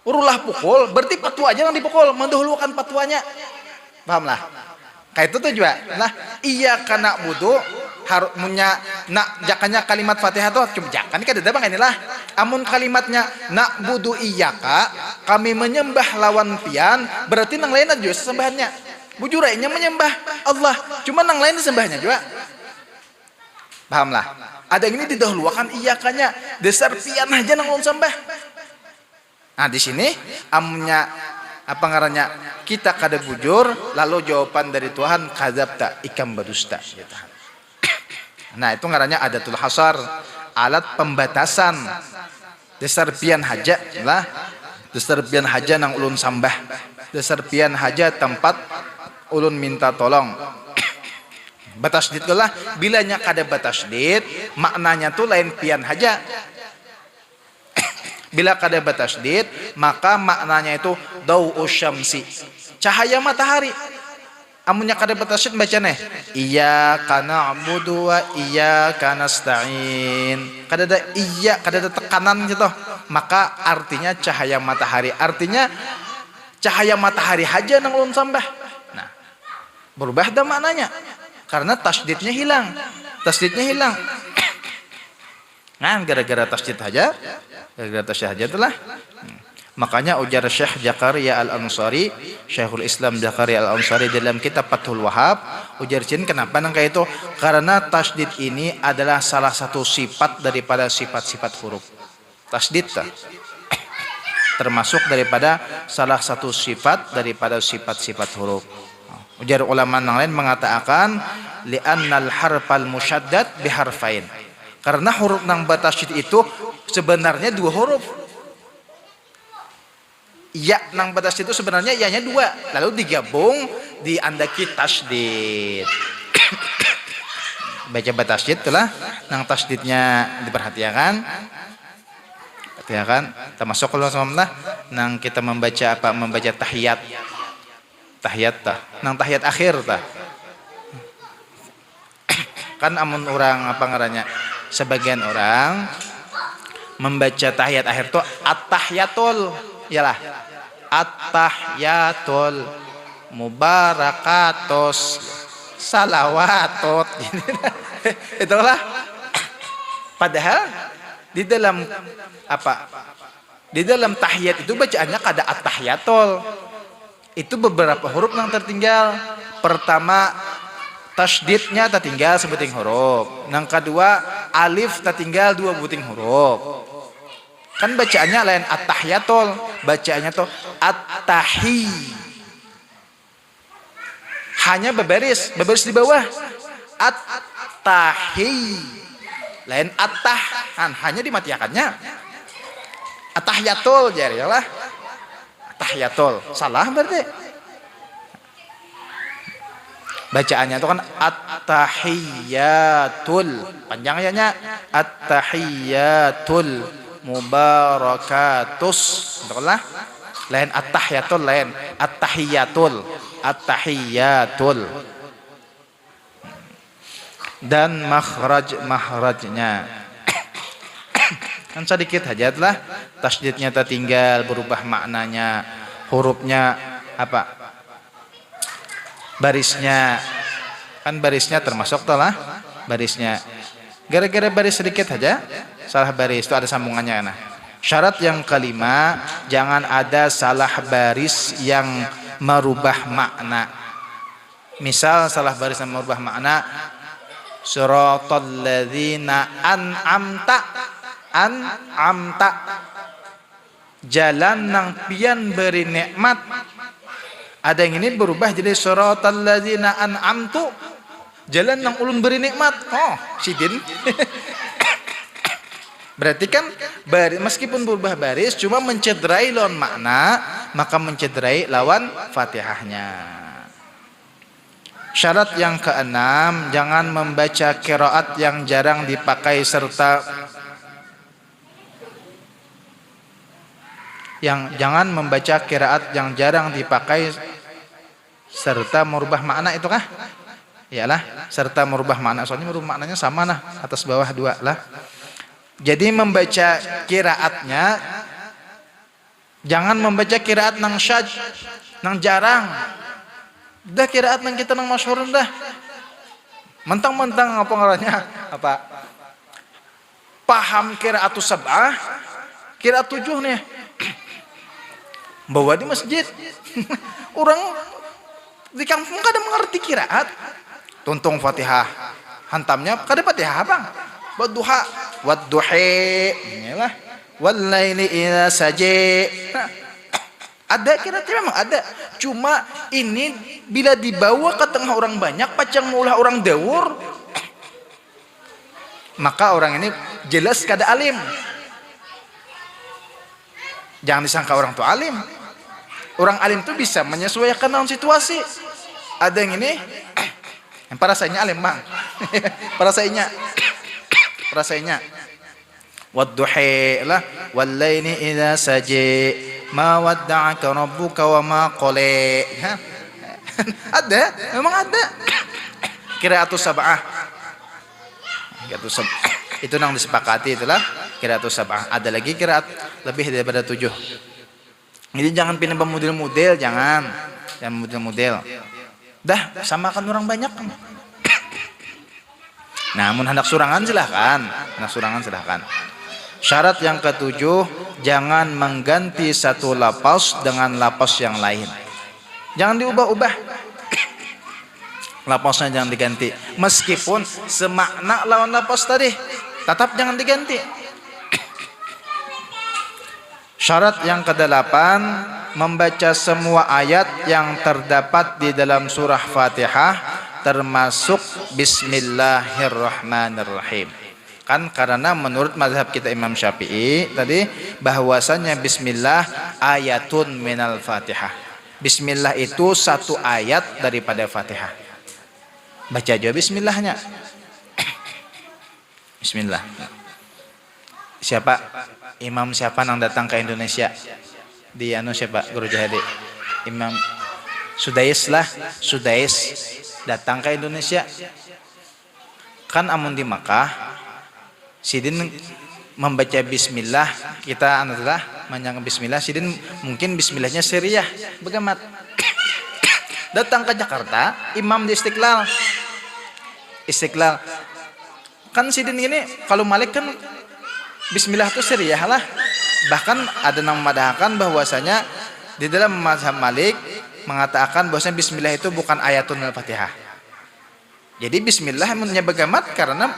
urulah pukul berarti patwa aja yang dipukul mendahulukan patwanya pahamlah kayak itu tuh juga nah iyyaka na'budu harus punya nak jakanya kalimat Fatihah tuh cuma jakan kan ada bang inilah amun kalimatnya na'budu iyyaka kami menyembah lawan pian berarti nang lain juga sesembahannya bujurainya menyembah Allah cuma nang lain sembahnya juga pahamlah ada yang ini didahulukan iyyakanya dasar pian aja nang lawan sembah. Nah di sini amunnya apa ngarannya, kita kada bujur, lalu jawaban dari Tuhan kadzabta, ikam berdusta gitu. Nah itu ngarannya adatul hasar, alat pembatasan. Dasar pian haja lah, dasar pian haja nang ulun sambah, dasar pian haja tempat ulun minta tolong. Batasdid lah, bilanya kada batasdid, maknanya tuh lain pian haja. Bila kada batasdid, maka maknanya itu dau'u syamsi, cahaya matahari. Amunnya kada batasdid baca nih, iyyaka na'budu wa iyyaka nasta'in. Kada ada iya, kada ada tekanan gitu. Maka artinya cahaya matahari. Artinya cahaya matahari haja nang ulun sambah. Nah, berubah dah maknanya. Karena tasdidnya hilang. Tasdidnya hilang. Nah, gara-gara tasdid haja, gara-gara tasdid haja itulah. Makanya ujar Syekh Zakaria Al-Ansari, Syekhul Islam Zakaria Al-Ansari dalam kitab Fathul Wahhab, ujar cin kenapa nang kayak itu? Karena tasdid ini adalah salah satu sifat daripada sifat-sifat huruf. Tasdid termasuk daripada salah satu sifat daripada sifat-sifat huruf. Ujar ulama yang lain mengatakan li'annal harfal musyaddad biharfain. Karena huruf nang batasdid itu sebenarnya dua huruf. Ya nang batasdid itu sebenarnya ya-nya dua, lalu digabung diandaki tasdid. Baca batasdid itulah nang tasdidnya diperhatikan. Perhatikan, termasuk kalau sama nang kita membaca apa, membaca tahiyat. Tahiyat tah, nang tahiyat akhir tah. Kan amun orang apa ngarannya, sebagian orang membaca tahiyat akhir tuh at-tahiyatul, iyalah at-tahiyatul mubarakatus salawatut. Itulah. Padahal di dalam apa? Di dalam tahiyat itu bacaannya kada at-tahiyatul. Itu beberapa huruf yang tertinggal. Pertama tasdidnya tertinggal sebuting huruf. Yang kedua alif tertinggal dua buting huruf. Kan bacaannya lain at-tahiyatul, bacaannya tuh at-tahi. Hanya berbaris di bawah. At-tahi. Lain at-tah, hanya dimatiakannya. At-tahiyatul jadi lah. At-tahiyatul. Salah berarti. Bacaannya itu kan at-tahiyatul. Panjang ayatnya at-tahiyatul mubarakatus. Entahlah. Lain at-tahiyatul, lain at-tahiyatul. At-tahiyatul. Dan makhrajnya kan sedikit aja lah, tasdidnya tertinggal, berubah maknanya, hurufnya apa, barisnya kan barisnya termasuk tuh lah barisnya, gara-gara baris sedikit aja salah baris itu ada sambungannya. Nah syarat yang kelima, jangan ada salah baris yang merubah makna. Misal salah baris yang merubah makna, siratal ladzina an'amta, jalan nang pian beri nikmat. Ada yang ini berubah jadi siratal ladzina an'amtu, jalan nang ulun beri nikmat. Oh sidin. Berarti kan meskipun berubah baris cuma mencederai lawan makna, maka mencederai lawan Fatihahnya. Syarat yang keenam, jangan membaca qiraat yang jarang dipakai serta jangan membaca qiraat yang jarang dipakai serta merubah makna. Itu kah? Iyalah, serta merubah makna. Soalnya merubah maknanya sama nah, atas bawah dua lah. Jadi membaca qiraatnya jangan membaca qiraat nang syadz, nang jarang. Dah qiraat nang kita nang masyhur dah. Mentang-mentang apa ngarannya? Apa? Paham qiraatus sab'ah, qiraat 7 nih. Bawa di masjid. Orang di kampung kada mengerti qiraat. Tuntung Fatihah. Hantamnya kada Fatihah bang. Wadduha, wadduhi. Inilah. Wal laili idza saji. Ada kira-kira memang ada. Cuma ini bila dibawa ke tengah orang banyak, pacang maulah orang dawur, maka orang ini jelas kada alim. Jangan disangka orang tu alim. Orang alim tu bisa menyesuaikan dengan situasi. Ada yang ini, yang parasainya alim bang, parasainya. Wadduhi lah, wallaini idza saji, ma wadda'aka rabbuka wa ma qala. Ada, memang ada. Qiraatus sab'ah. Itu yang disepakati, itulah qiraatus sab'ah. Ada lagi qiraat lebih daripada 7. Jadi jangan pindah model-model, jangan model-model. Dah samakan orang banyak. Namun hendak surangan silahkan. Syarat yang ketujuh, jangan mengganti satu lapas dengan lapas yang lain. Jangan diubah-ubah. Lapasnya jangan diganti. Meskipun semakna lawan lapas tadi, tetap jangan diganti. Syarat yang kedelapan, membaca semua ayat yang terdapat di dalam surah Fatihah, termasuk Bismillahirrahmanirrahim. Kan karena menurut mazhab kita Imam Syafi'i tadi, bahwasanya Bismillah ayatun minal Fatihah. Bismillah itu satu ayat daripada Fatihah. Baca aja Bismillahnya. Bismillah. Imam siapa yang datang ke Indonesia? Di siapa? Guru Jahadi. Imam Sudais datang ke Indonesia. Kan amun di Makkah sidin membaca bismillah, kita adalah menyang bismillah, sidin mungkin bismillahnya Syriah begamat. Datang ke Jakarta, imam di Istiqlal kan sidin ini kalau Malik kan bismillah itu Syriah lah. Bahkan ada yang memadahkan bahwasanya di dalam mazhab Malik mengatakan bahwasanya bismillah itu bukan ayatun al-Fatihah. Jadi bismillah mennya begamat karena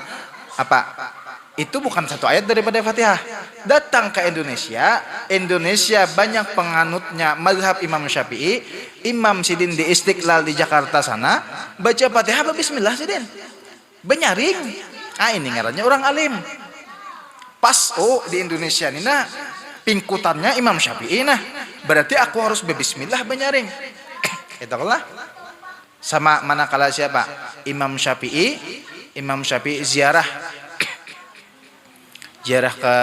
apa? Itu bukan satu ayat daripada Fatihah. Datang ke Indonesia banyak penganutnya mazhab Imam Syafi'i. Imam sidin di Istiqlal di Jakarta sana baca Fatihah bismillah sidin benyaring. Ini ngarannya orang alim. Pas di Indonesia ini nah pingkutannya Imam Syafi'i, nah berarti aku harus berbismillah benyaring. Itulah sama manakala siapa? Imam Syafi'i ziarah ke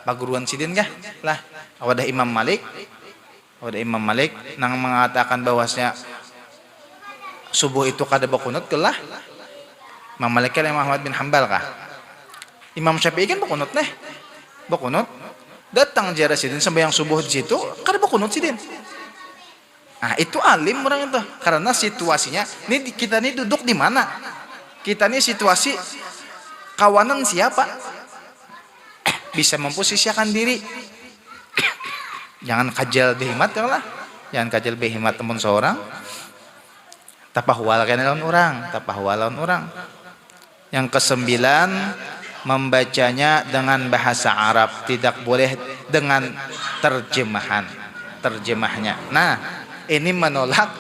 paguruan sidin kah? Lah, wadah Imam Malik nang mengatakan bahwasanya subuh itu kada bakunut kelah. Imam Malik kan Ahmad bin Hanbal kah? Imam Syafi'i kan bakunut. Datang ziarah sidin sembahyang subuh di situ, kada bakunut sidin. Nah, itu alim orang itu. Karena situasinya, ini kita ini duduk di mana? Kita ini situasi kawanan siapa? Bisa memposisikan diri. Jangan kajal behimat lah. Jangan kajal behimat teman seorang. Tapahwal kan lawan orang. Yang kesembilan, membacanya dengan bahasa Arab, tidak boleh dengan terjemahnya. Nah, ini menolak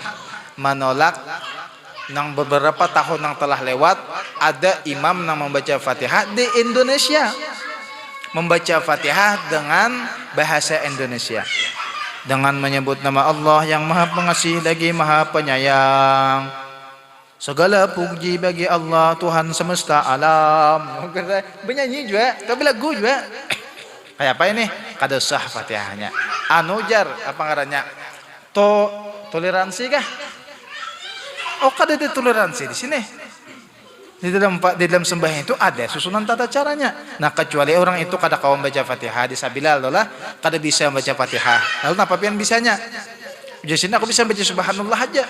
nang beberapa tahun yang telah lewat ada imam yang membaca Fatihah di Indonesia, membaca Fatihah dengan bahasa Indonesia dengan menyebut nama Allah yang Maha Pengasih lagi Maha Penyayang. Segala puji bagi Allah Tuhan semesta alam. Benyanyi juga, tapi lagu juga. Kayak apa ini? Kada sah Fatihahnya. Anujar apa ngarannya? Toleransi kah? Oh, kada ada toleransi di sini. Di dalam sembahyang itu ada susunan tata caranya. Nah, kecuali orang itu kada kawan baca Fatihah di sabilal lah, kada bisa baca Fatihah. Lalu apa pian bisanya? Di sini aku bisa baca subhanallah aja.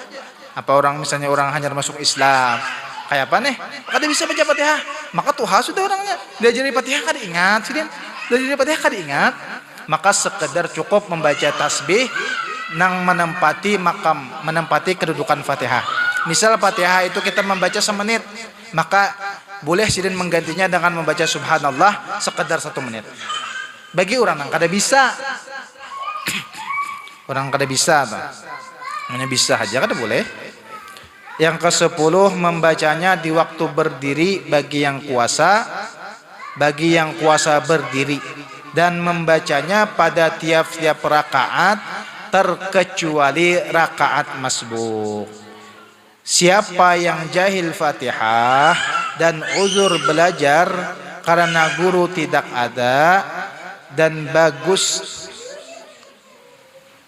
Apa orang misalnya orang hanya masuk Islam, kayak apa nih? Kada bisa baca Fatihah. Maka tuha sudah orangnya. Diajari Fatihah kada ingat, sidin. Diajari Fatihah kada ingat. Maka sekedar cukup membaca tasbih nang menempati kedudukan Fatihah. Misal Fatihah itu kita membaca semenit, maka boleh sidin menggantinya dengan membaca subhanallah sekedar 1 menit. Bagi orang yang kada bisa Orang kada bisa hanya bisa aja kada boleh. Yang ke-10 membacanya di waktu berdiri bagi yang kuasa berdiri, dan membacanya pada tiap-tiap rakaat terkecuali rakaat masbuk. Siapa yang jahil Fatihah dan uzur belajar karena guru tidak ada, dan bagus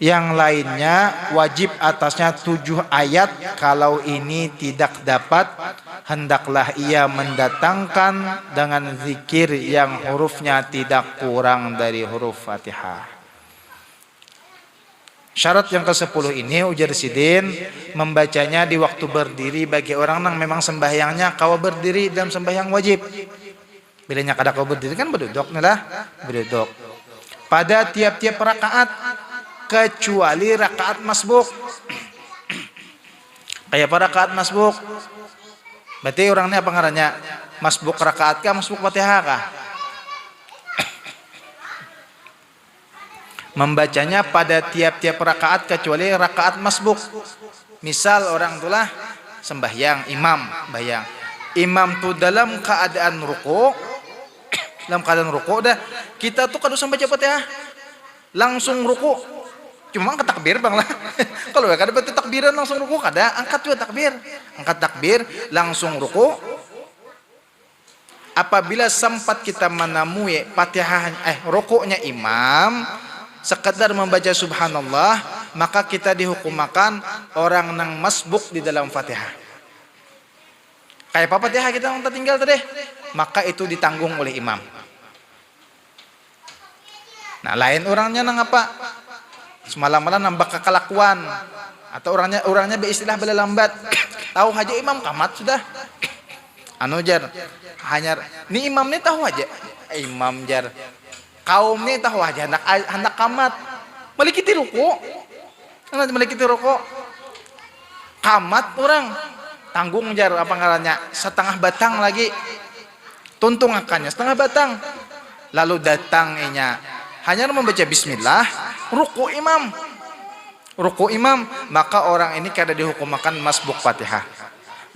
yang lainnya, wajib atasnya 7 ayat. Kalau ini tidak dapat, hendaklah ia mendatangkan dengan zikir yang hurufnya tidak kurang dari huruf Fatihah. Syarat yang ke-10 ini ujar Sidin, membacanya di waktu berdiri bagi orang yang memang sembahyangnya kawa berdiri dalam sembahyang wajib. Bilanya kada kawa berdiri kan berduduk berduduk. Pada tiap-tiap rakaat kecuali rakaat masbuk. Kayak apa rakaat masbuk? Berarti orangnya apa ngarannya? Masbuk rakaat kah, masbuk Fatihah kah? Membacanya pada tiap-tiap rakaat kecuali rakaat masbuk. Misal orang tulah sembahyang imam, bayang. Imam tuh dalam keadaan ruku, dah kita tuh kada usah baca Fatihah. Langsung ruku. Cuma angkat takbir bang lah. Kalau kada baca takbiran langsung ruku kada, angkat juga takbir. Angkat takbir langsung ruku. Apabila sempat kita menemui Fatihah rukuknya imam sekedar membaca subhanallah, maka kita dihukumakan orang nang masbuk di dalam Fatihah. Kayak apa Fatihah kita yang tertinggal tadi, maka itu ditanggung oleh imam. Nah, lain orangnya nang apa? Semalam-malam nambah kekelakuan, atau orangnya beristilah bela lambat. Tahu aja imam kamat sudah. Jar, hanya ni imam ni tahu aja. Imam jar. Kaum ni tahu aja hendak kamat. Melikiti ruku. Melikiti ruku. Kamat orang tanggung jar apa ngarannya? Setengah batang lagi. Tuntung akannya setengah batang. Lalu datang inya hanya membaca bismillah, ruku imam, maka orang ini kada dihukumakan masbuk Fatihah.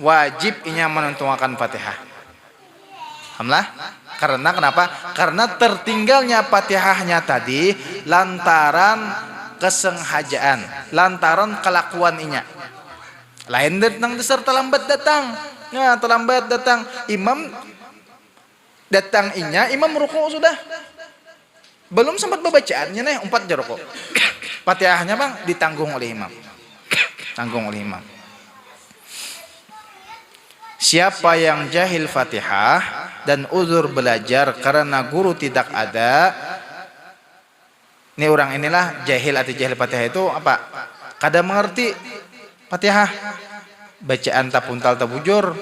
Wajib inya menuntungakan Fatihah. Alhamdulillah. Karena kenapa? Karena tertinggalnya Fatihahnya tadi lantaran kesengajaan, lantaran kelakuan inya. Lain datang dasar terlambat datang. Ya, terlambat datang. Imam datang inya, imam ruku sudah. Belum sempat bacaannya nih 4 jar ruku. Fatihahnya bang ditanggung oleh imam. Tanggung oleh imam. Siapa yang jahil Fatihah dan uzur belajar karena guru tidak ada, ini orang inilah jahil atau jahil Fatihah itu apa? Kada mengerti Fatihah, bacaan tapuntal tabujur,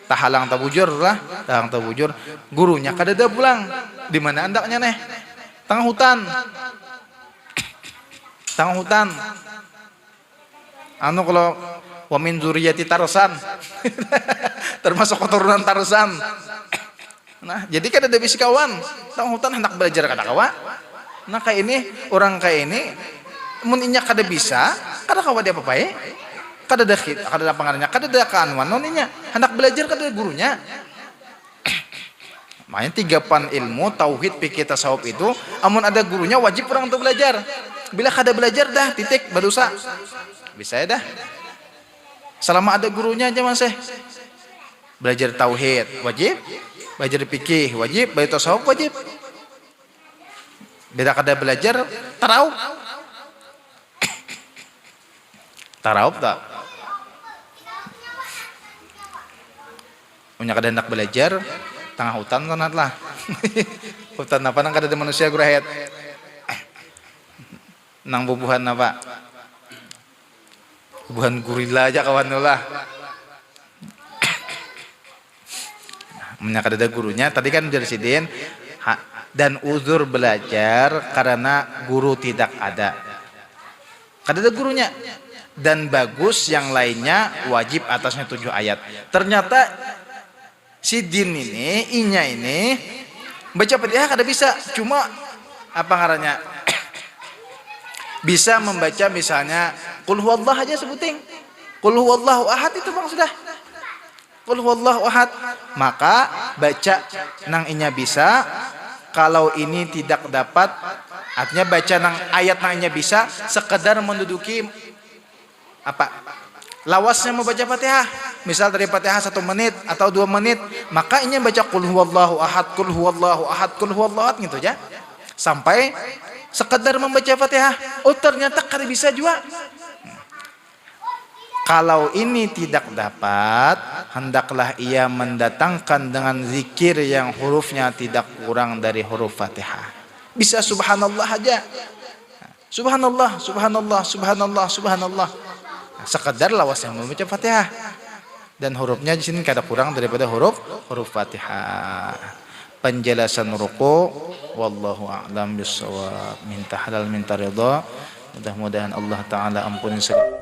tahalang tabujur lah, tahalang tabujur. Gurunya kada ada pulang. Di mana andaknya nih? Tengah hutan. Kalau wa min zuriyati Tarsan. Termasuk keturunan Tarsan. Nah, jadi kan ada bisi kawan, tengah hutan hendak belajar kata kawa. Nah, kayak ini, orang kayak ini mun inya kada bisa, kada kawa dia apa-apa kada ada pengarangnya, kada ada keanuan noninya, hendak belajar kada ada gurunya. Makanya 3 ilmu tauhid fikih tasawuf itu amun ada gurunya wajib orang untuk belajar. Bila kada belajar dah titik berdosa. Bisa ya dah. Selama ada gurunya aja masih. Belajar tauhid wajib, belajar fikih wajib, belajar tasawuf wajib. Beda kada belajar tarawuf. Tarawuf tak. Punya kada hendak belajar tengah hutan tonat lah. Hutan apa nang kada ada manusia gurahet. Nang bubuhan apa? Bubuhan gorila aja kawan lah. Menyakada ada gurunya tadi kan dari sidin dan uzur belajar karena guru tidak ada. Kada ada gurunya. Dan bagus yang lainnya wajib atasnya 7 ayat. Ternyata sidin ini, inya ini baca Fatihah kada bisa, cuma apa ngarannya? Bisa membaca misalnya qul huwallah aja sebuting. Qul huwallahu ahad itu Bang sudah. Qul huwallahu ahad. Maka baca nang inya bisa. Kalau ini tidak dapat, artinya baca nang ayat nang inya bisa, sekedar menduduki apa? Lawasnya mau baca Fatihah. Misal dari Fatihah 1 menit atau 2 menit, maka inya baca qul huwallahu ahad, qul huwallahu ahad, qul huwallahu ahad gitu ya. Sampai sekedar membaca Fatihah. Oh, ternyata kada bisa juga. Kalau ini tidak dapat, hendaklah ia mendatangkan dengan zikir yang hurufnya tidak kurang dari huruf Fatihah. Bisa subhanallah aja. Subhanallah, subhanallah, subhanallah, subhanallah. Sekedar lawas yang membaca Fatihah. Dan hurufnya di sini kada kurang daripada huruf Fatihah. Penjelasan ruku, wallahu a'lam bissawab. Minta halal minta ridha. Mudah-mudahan Allah taala ampuni segala